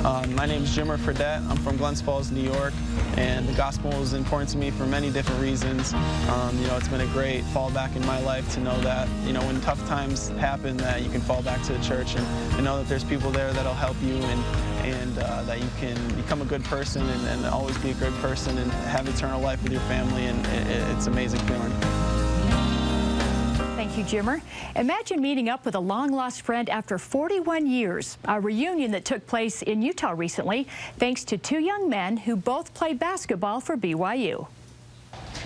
My name is Fredette. I'm from Glens Falls, New York, and the gospel is important to me for many different reasons. It's been a great fallback in my life to know that, when tough times happen, that you can fall back to the church and know that there's people there that'll help you and that you can become a good person and always be a good person and have eternal life with your family, and it's an amazing feeling. Thank you, Jimmer. Imagine meeting up with a long-lost friend after 41 years, a reunion that took place in Utah recently, thanks to two young men who both play basketball for BYU.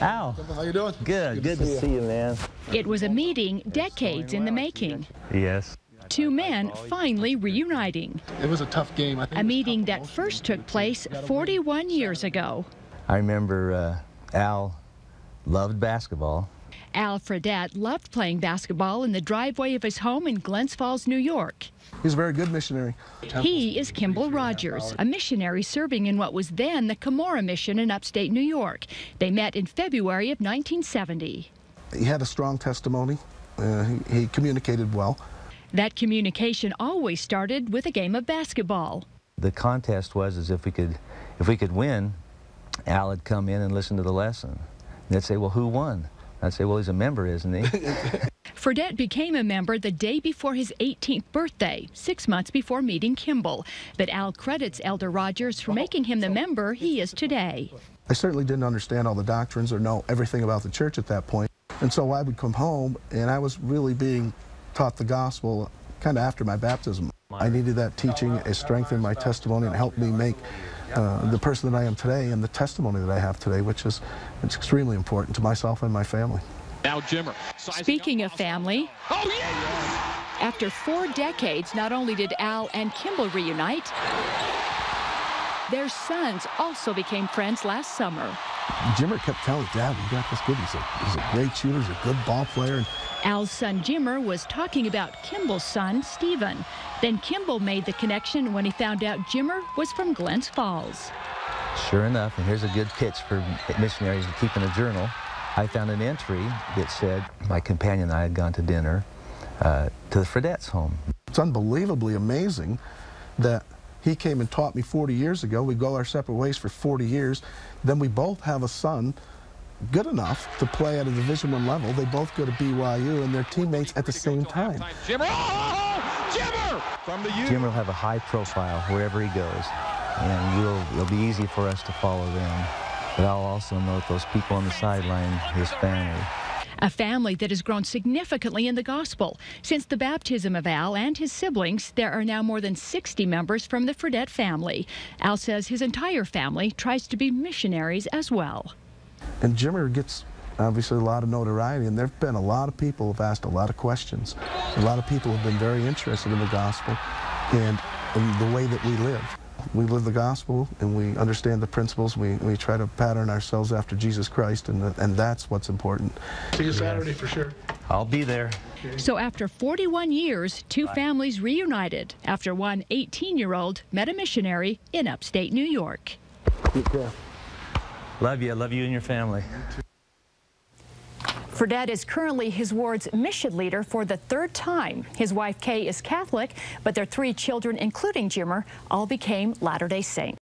Al, how you doing? Good to see you, man. It was a meeting decades in the making. Yes. Two men finally reuniting. It was a tough game. A meeting that first took place 41 years ago. I remember Al loved basketball. Al Fredette loved playing basketball in the driveway of his home in Glens Falls, New York. He's a very good missionary. He is Kimball Rogers, a missionary serving in what was then the Cumorah Mission in upstate New York. They met in February of 1970. He had a strong testimony. He communicated well. That communication always started with a game of basketball. The contest was if we could win, Al would come in and listen to the lesson. They'd say, well, who won? I'd say, well, he's a member, isn't he? Fredette became a member the day before his 18th birthday, 6 months before meeting Kimball. But Al credits Elder Rogers for making him the member he is today. I certainly didn't understand all the doctrines or know everything about the church at that point. And so I would come home, and I was really being taught the gospel kind of after my baptism. I needed that teaching. It strengthened my testimony and helped me make the person that I am today and the testimony that I have today, which is extremely important to myself and my family. Now Jimmer. Speaking of family, after 4 decades, not only did Al and Kimball reunite, their sons also became friends last summer. Jimmer kept telling Dad, you got this kid. He's a great shooter, he's a good ball player. Al's son Jimmer was talking about Kimball's son, Stephen. Then Kimball made the connection when he found out Jimmer was from Glens Falls. Sure enough, and here's a good pitch for missionaries to keep in a journal. I found an entry that said my companion and I had gone to dinner to the Fredette's home. It's unbelievably amazing that he came and taught me 40 years ago. We go our separate ways for 40 years. Then we both have a son good enough to play at a Division I level. They both go to BYU, and they're teammates at the same time. Jimmer! Jimmer! From the Jimmer will have a high profile wherever he goes, and it'll be easy for us to follow them. But I'll also know that those people on the sideline, his family. A family that has grown significantly in the gospel. Since the baptism of Al and his siblings, there are now more than 60 members from the Fredette family. Al says his entire family tries to be missionaries as well. And Jimmer gets, obviously, a lot of notoriety, and there have been a lot of people who have asked a lot of questions. A lot of people have been very interested in the gospel and in the way that we live. We live the gospel, and we understand the principles. We try to pattern ourselves after Jesus Christ, and that's what's important. See you Saturday for sure. I'll be there. So after 41 years, two families reunited after one 18-year-old met a missionary in upstate New York. Take care. Love you and your family. Fredette is currently his ward's mission leader for the 3rd time. His wife, Kay, is Catholic, but their 3 children, including Jimmer, all became Latter-day Saints.